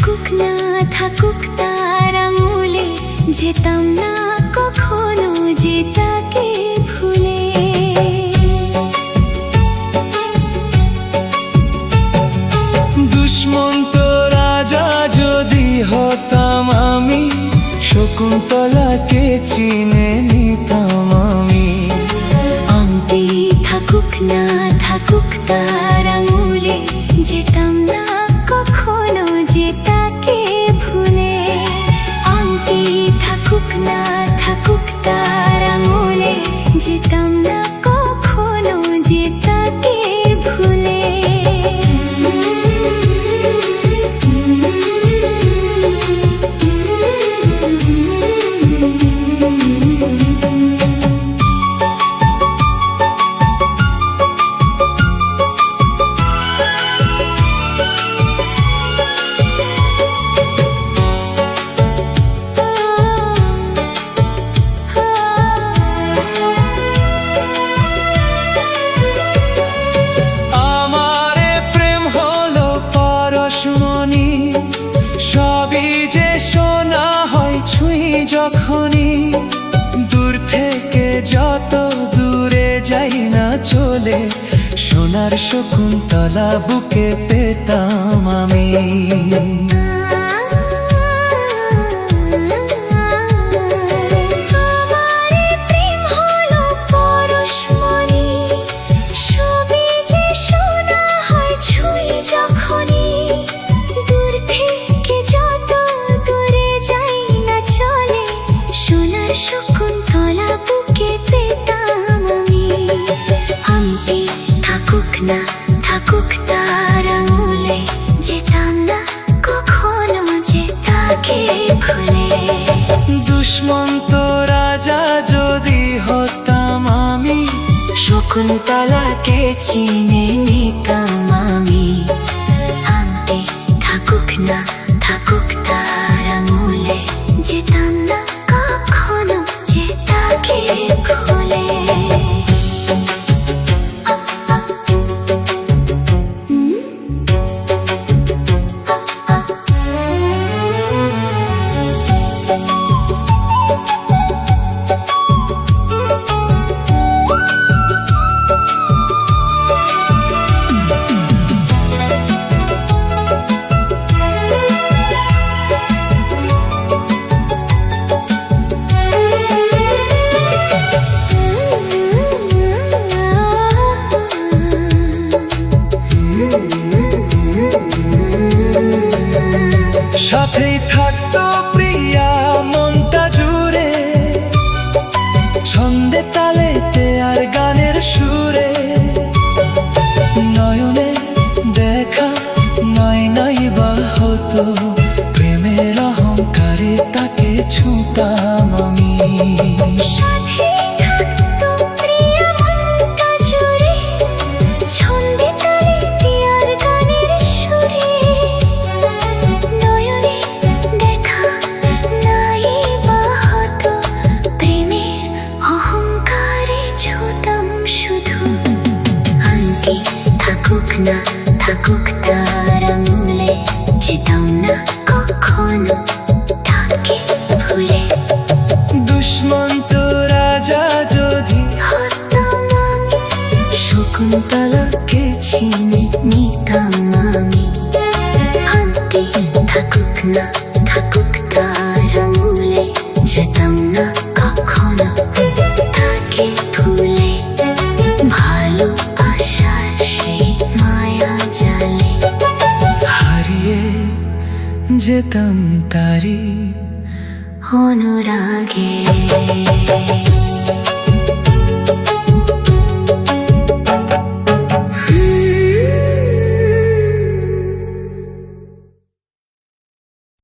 থাকুক তার আঙুলে, যেতাম না কখনো যে তাকে ভুলে। দুষ্মন্ত রাজা যদি হতাম আমি, শকুন্তলাকে চিনে নিতাম আমি। আংটি থাকুক তার আঙুলে, যেতাম না কখনো যে তাকে ভুলে। আংটি থাকুক তার আঙুলে, যেতাম না কখনো যে তাকে ভুলে। সবই যে শোনা হয় ছুঁই যখনই, দূর থেকে যত দূরে যাই না চলে, সোনার শকুন্তলা বুকে পেতাম আমি। শকুন্তলা বুকে পেতাম আমি। আংটি থাকুক তার আঙুলে, যেতাম না কখনো যে তাকে ভুলে। দুষ্মন্ত রাজা যদি হতাম আমি, শকুন্তলাকে চিনে নিতাম আমি। আংটি থাকুক তার আঙুলে, যেতাম না কখনো যে তাকে ভুলে। সাথেই থাকতো প্রিয়া মনটা জুড়ে, ছন্দে তালেতে আর গানের সুরে। নয়নে দেখা নাই বা হতো, প্রেমের অহংকারে তাকে ছুঁতাম আমি। থাকুক তার আঙুলে, যেতাম না কখনো তাকে ভুলে। দুষ্মন্ত রাজা যদি হতাম আমি, শকুন্তলাকে চিনে নিতাম আমি। আংটি থাকুক তার আঙুলে, যেতাম না কখনো তাকে ভুলে। ভালোবাসার সেই মায়া জালে হারিয়ে যেতাম তারি অনুরাগে।